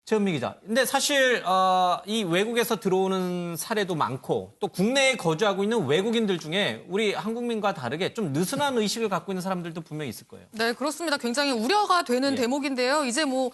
최은미 기자. 근데 사실 이 외국에서 들어오는 사례도 많고 또 국내에 거주하고 있는 외국인들 중에 우리 한국민과 다르게 좀 느슨한 의식을 갖고 있는 사람들도 분명히 있을 거예요. 네, 그렇습니다. 굉장히 우려가 되는 대목인데요. 이제 뭐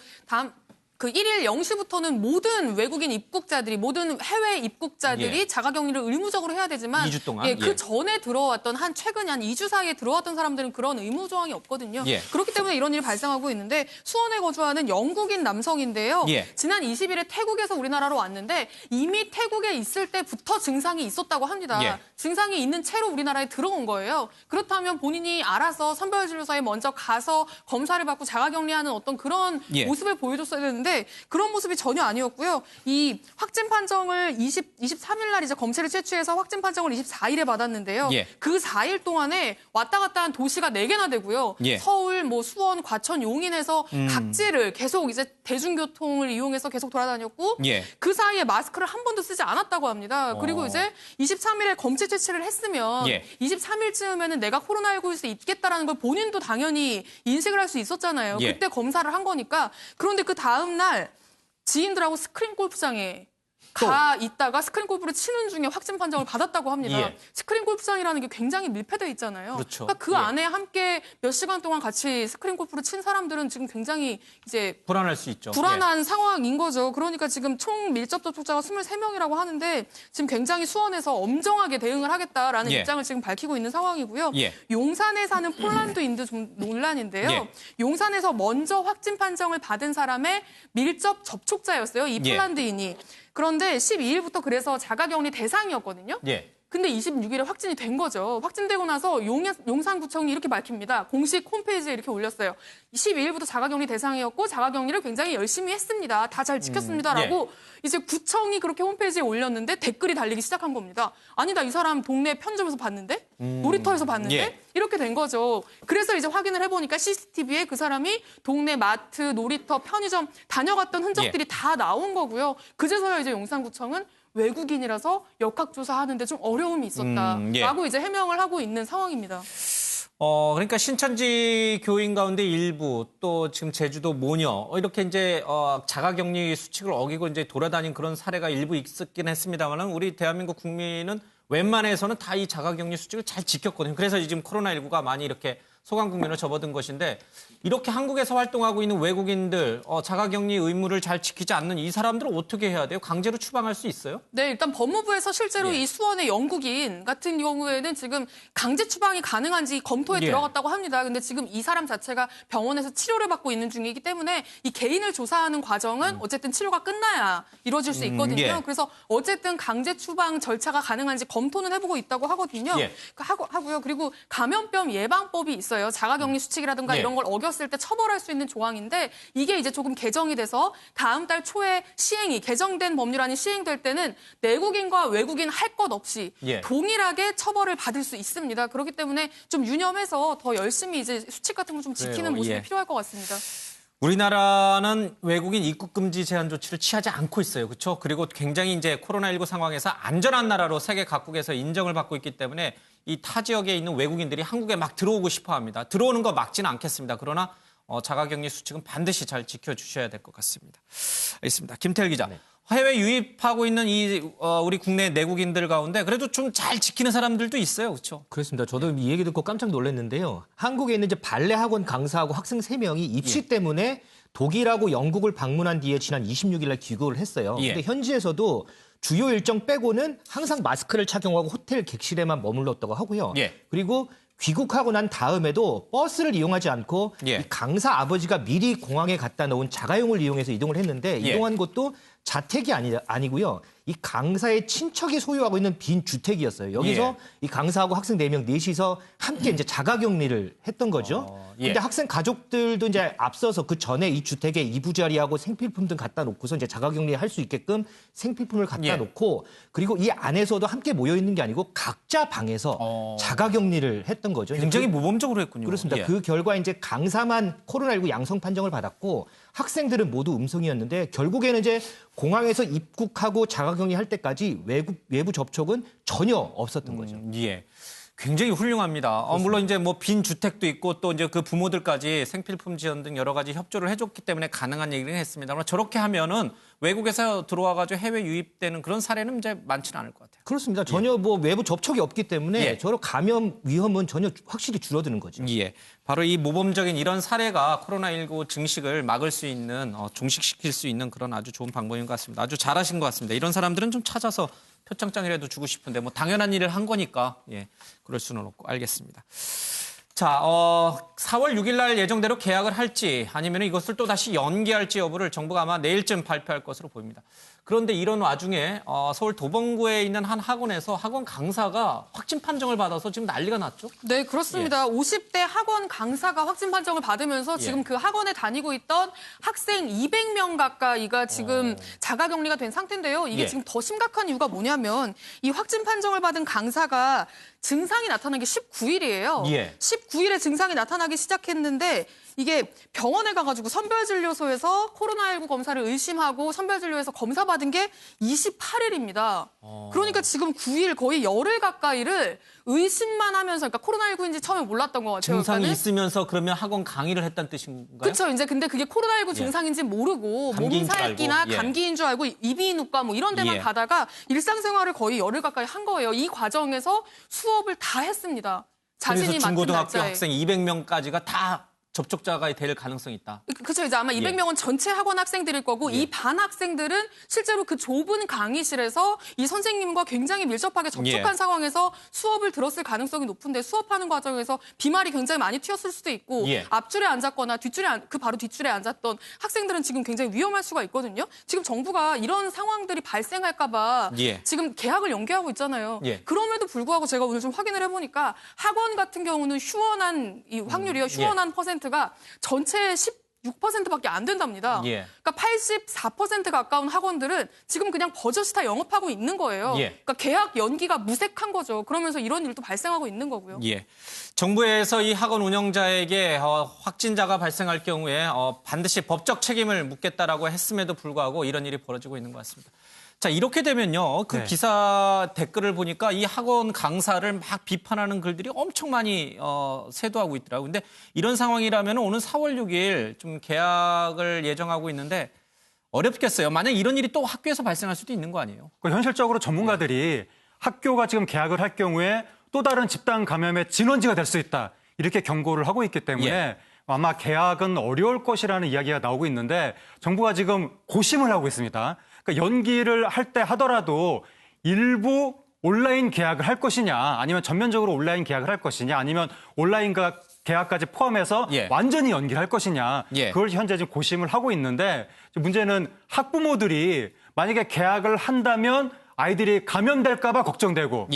그 1일 0시부터는 모든 외국인 입국자들이, 모든 해외 입국자들이 자가격리를 의무적으로 해야 되지만 2주 동안? 그 전에 들어왔던 최근 한 2주 사이에 들어왔던 사람들은 그런 의무 조항이 없거든요. 그렇기 때문에 이런 일이 발생하고 있는데 수원에 거주하는 영국인 남성인데요. 지난 20일에 태국에서 우리나라로 왔는데 이미 태국에 있을 때부터 증상이 있었다고 합니다. 증상이 있는 채로 우리나라에 들어온 거예요. 그렇다면 본인이 알아서 선별진료소에 먼저 가서 검사를 받고 자가격리하는 어떤 그런 모습을 보여줬어야 되는데 그런 모습이 전혀 아니었고요. 이 확진 판정을 23일 날 이제 검체를 채취해서 확진 판정을 24일에 받았는데요. 그 4일 동안에 왔다 갔다 한 도시가 4개나 되고요. 서울, 뭐 수원, 과천, 용인에서 각지를 계속 이제 대중교통을 이용해서 계속 돌아다녔고 그 사이에 마스크를 한 번도 쓰지 않았다고 합니다. 그리고 이제 23일에 검체 채취를 했으면 23일쯤에는 내가 코로나19일 수 있겠다라는 걸 본인도 당연히 인식을 할 수 있었잖아요. 그때 검사를 한 거니까. 그런데 그 다음 날 지인들하고 스크린 골프장에 가 있다가 스크린 골프를 치는 중에 확진 판정을 받았다고 합니다. 스크린 골프장이라는 게 굉장히 밀폐되어 있잖아요. 그러니까 그 안에 함께 몇 시간 동안 같이 스크린 골프를 친 사람들은 지금 굉장히 이제 불안할 수 있죠. 불안한 상황인 거죠. 그러니까 지금 총 밀접 접촉자가 23명이라고 하는데 지금 굉장히 수원에서 엄정하게 대응을 하겠다라는 입장을 지금 밝히고 있는 상황이고요. 용산에 사는 폴란드인도 좀 논란인데요. 용산에서 먼저 확진 판정을 받은 사람의 밀접 접촉자였어요. 이 폴란드인이. 그런데 12일부터 그래서 자가격리 대상이었거든요. 근데 26일에 확진이 된 거죠. 확진되고 나서 용산구청이 이렇게 밝힙니다. 공식 홈페이지에 이렇게 올렸어요. 12일부터 자가격리 대상이었고 자가격리를 굉장히 열심히 했습니다. 다 잘 지켰습니다라고 이제 구청이 그렇게 홈페이지에 올렸는데 댓글이 달리기 시작한 겁니다. 아니 나 이 사람 동네 편의점에서 봤는데? 놀이터에서 봤는데? 이렇게 된 거죠. 그래서 이제 확인을 해보니까 CCTV에 그 사람이 동네 마트, 놀이터, 편의점 다녀갔던 흔적들이 다 나온 거고요. 그제서야 이제 용산구청은 외국인이라서 역학조사하는데 좀 어려움이 있었다라고 이제 해명을 하고 있는 상황입니다. 그러니까 신천지 교인 가운데 일부 또 지금 제주도 모녀 이렇게 이제 자가격리 수칙을 어기고 이제 돌아다닌 그런 사례가 일부 있었긴 했습니다만은 우리 대한민국 국민은 웬만해서는 다 이 자가격리 수칙을 잘 지켰거든요. 그래서 지금 코로나19가 많이 이렇게 소강 국면을 접어든 것인데 이렇게 한국에서 활동하고 있는 외국인들 자가격리 의무를 잘 지키지 않는 이 사람들은 어떻게 해야 돼요? 강제로 추방할 수 있어요? 네, 일단 법무부에서 실제로 이 수원의 영국인 같은 경우에는 지금 강제 추방이 가능한지 검토에 들어갔다고 합니다. 근데 지금 이 사람 자체가 병원에서 치료를 받고 있는 중이기 때문에 이 개인을 조사하는 과정은 어쨌든 치료가 끝나야 이루어질 수 있거든요. 그래서 어쨌든 강제 추방 절차가 가능한지 검토는 해보고 있다고 하거든요. 하고요. 그리고 감염병 예방법이 있어요. 자가격리 수칙이라든가 이런 걸 어겼을 때 처벌할 수 있는 조항인데 이게 이제 조금 개정이 돼서 다음 달 초에 개정된 법률안이 시행될 때는 내국인과 외국인 할 것 없이 동일하게 처벌을 받을 수 있습니다. 그렇기 때문에 좀 유념해서 더 열심히 이제 수칙 같은 걸 좀 지키는 모습이 필요할 것 같습니다. 우리나라는 외국인 입국 금지 제한 조치를 취하지 않고 있어요. 그렇죠? 그리고 굉장히 이제 코로나19 상황에서 안전한 나라로 세계 각국에서 인정을 받고 있기 때문에 이 타 지역에 있는 외국인들이 한국에 막 들어오고 싶어 합니다. 들어오는 거 막지는 않겠습니다. 그러나 자가격리 수칙은 반드시 잘 지켜주셔야 될 것 같습니다. 알겠습니다. 김태일 기자. 해외 유입하고 있는 우리 국내 내국인들 가운데 그래도 좀 잘 지키는 사람들도 있어요. 그렇죠? 그렇습니다. 저도 이 얘기 듣고 깜짝 놀랐는데요. 한국에 있는 이제 발레 학원 강사하고 학생 3명이 입시 때문에 독일하고 영국을 방문한 뒤에 지난 26일 날 귀국을 했어요. 근데 현지에서도 주요 일정 빼고는 항상 마스크를 착용하고 호텔 객실에만 머물렀다고 하고요. 그리고 귀국하고 난 다음에도 버스를 이용하지 않고 이 강사 아버지가 미리 공항에 갖다 놓은 자가용을 이용해서 이동을 했는데 이동한 곳도 자택이 아니고요. 이 강사의 친척이 소유하고 있는 빈 주택이었어요. 여기서 이 강사하고 학생 4명 넷이서 함께 이제 자가격리를 했던 거죠. 근데 학생 가족들도 이제 앞서서 그 전에 이 주택에 이부자리하고 생필품 등 갖다 놓고서 이제 자가격리 할 수 있게끔 생필품을 갖다 놓고 그리고 이 안에서도 함께 모여 있는 게 아니고 각자 방에서 자가격리를 했던 거죠. 굉장히 모범적으로 했군요. 그렇습니다. 그 결과 이제 강사만 코로나19 양성 판정을 받았고 학생들은 모두 음성이었는데 결국에는 이제 공항에서 입국하고 자가격리 할 때까지 외부 접촉은 전혀 없었던 거죠. 굉장히 훌륭합니다. 물론 이제 뭐 빈 주택도 있고 또 이제 그 부모들까지 생필품 지원 등 여러 가지 협조를 해줬기 때문에 가능한 얘기를 했습니다만 저렇게 하면은 외국에서 들어와가지고 해외 유입되는 그런 사례는 이제 많지는 않을 것 같아요. 그렇습니다. 전혀 뭐 외부 접촉이 없기 때문에 저런 감염 위험은 전혀 확실히 줄어드는 거죠. 예. 바로 이 모범적인 이런 사례가 코로나19 증식을 막을 수 있는, 종식시킬 수 있는 그런 아주 좋은 방법인 것 같습니다. 아주 잘하신 것 같습니다. 이런 사람들은 좀 찾아서 표창장이라도 주고 싶은데 뭐 당연한 일을 한 거니까 그럴 수는 없고 알겠습니다. 자, 4월 6일 날 예정대로 개학을 할지 아니면 이것을 또 다시 연기할지 여부를 정부가 아마 내일쯤 발표할 것으로 보입니다. 그런데 이런 와중에 서울 도봉구에 있는 한 학원에서 학원 강사가 확진 판정을 받아서 지금 난리가 났죠? 네, 그렇습니다. 50대 학원 강사가 확진 판정을 받으면서 지금 그 학원에 다니고 있던 학생 200명 가까이가 지금 자가격리가 된 상태인데요. 이게 지금 더 심각한 이유가 뭐냐면 이 확진 판정을 받은 강사가 증상이 나타난 게 19일이에요. 19일에 증상이 나타나기 시작했는데 이게 병원에 가가지고 선별진료소에서 코로나19 검사를 의심하고 선별진료에서 검사 받은 게 28일입니다. 그러니까 지금 9일 거의 열흘 가까이를 의심만 하면서 그러니까 코로나19인지 처음에 몰랐던 것 같아요. 증상이 있으면서 그러면 학원 강의를 했다는 뜻인가요? 그렇죠. 이제 근데 그게 코로나19 증상인지 모르고 몸살기나 감기인 줄 알고 이비인후과 뭐 이런 데만 가다가 일상생활을 거의 열흘 가까이 한 거예요. 이 과정에서 수업을 다 했습니다. 자신이 그래서 맡은 중고등학교 날짜에. 학생 200명까지가 다 접촉자가 될 가능성이 있다. 그렇죠. 이제 아마 200명은 전체 학원 학생들일 거고 이 반 학생들은 실제로 그 좁은 강의실에서 이 선생님과 굉장히 밀접하게 접촉한 상황에서 수업을 들었을 가능성이 높은데 수업하는 과정에서 비말이 굉장히 많이 튀었을 수도 있고 앞줄에 앉았거나 그 바로 뒷줄에 앉았던 학생들은 지금 굉장히 위험할 수가 있거든요. 지금 정부가 이런 상황들이 발생할까 봐 지금 개학을 연기하고 있잖아요. 그럼에도 불구하고 제가 오늘 좀 확인을 해보니까 학원 같은 경우는 휴원한 이 확률이요. 휴원한 퍼센트가 전체의 16%밖에 안 된답니다. 그러니까 84% 가까운 학원들은 지금 그냥 버젓이 다 영업하고 있는 거예요. 그러니까 개학 연기가 무색한 거죠. 그러면서 이런 일도 발생하고 있는 거고요. 정부에서 이 학원 운영자에게 확진자가 발생할 경우에 반드시 법적 책임을 묻겠다라고 했음에도 불구하고 이런 일이 벌어지고 있는 것 같습니다. 자, 이렇게 되면요. 그 기사 댓글을 보니까 이 학원 강사를 막 비판하는 글들이 엄청 많이 쇄도하고 있더라고요. 근데 이런 상황이라면 오늘 4월 6일 좀 개학을 예정하고 있는데 어렵겠어요. 만약 이런 일이 또 학교에서 발생할 수도 있는 거 아니에요? 현실적으로 전문가들이 학교가 지금 개학을 할 경우에 또 다른 집단 감염의 진원지가 될 수 있다. 이렇게 경고를 하고 있기 때문에 아마 개학은 어려울 것이라는 이야기가 나오고 있는데 정부가 지금 고심을 하고 있습니다. 그러니까 연기를 할 때 하더라도 일부 온라인 개학을 할 것이냐 아니면 전면적으로 온라인 개학을 할 것이냐 아니면 온라인과 개학까지 포함해서 완전히 연기를 할 것이냐 그걸 현재 지금 고심을 하고 있는데 문제는 학부모들이 만약에 개학을 한다면 아이들이 감염될까 봐 걱정되고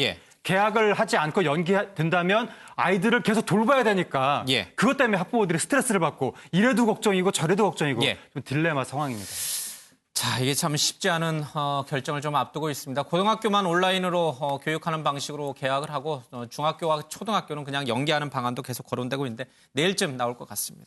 개학을 하지 않고 연기된다면 아이들을 계속 돌봐야 되니까 그것 때문에 학부모들이 스트레스를 받고 이래도 걱정이고 저래도 걱정이고 좀 딜레마 상황입니다. 자, 이게 참 쉽지 않은 결정을 좀 앞두고 있습니다. 고등학교만 온라인으로 교육하는 방식으로 개학을 하고 중학교와 초등학교는 그냥 연계하는 방안도 계속 거론되고 있는데 내일쯤 나올 것 같습니다.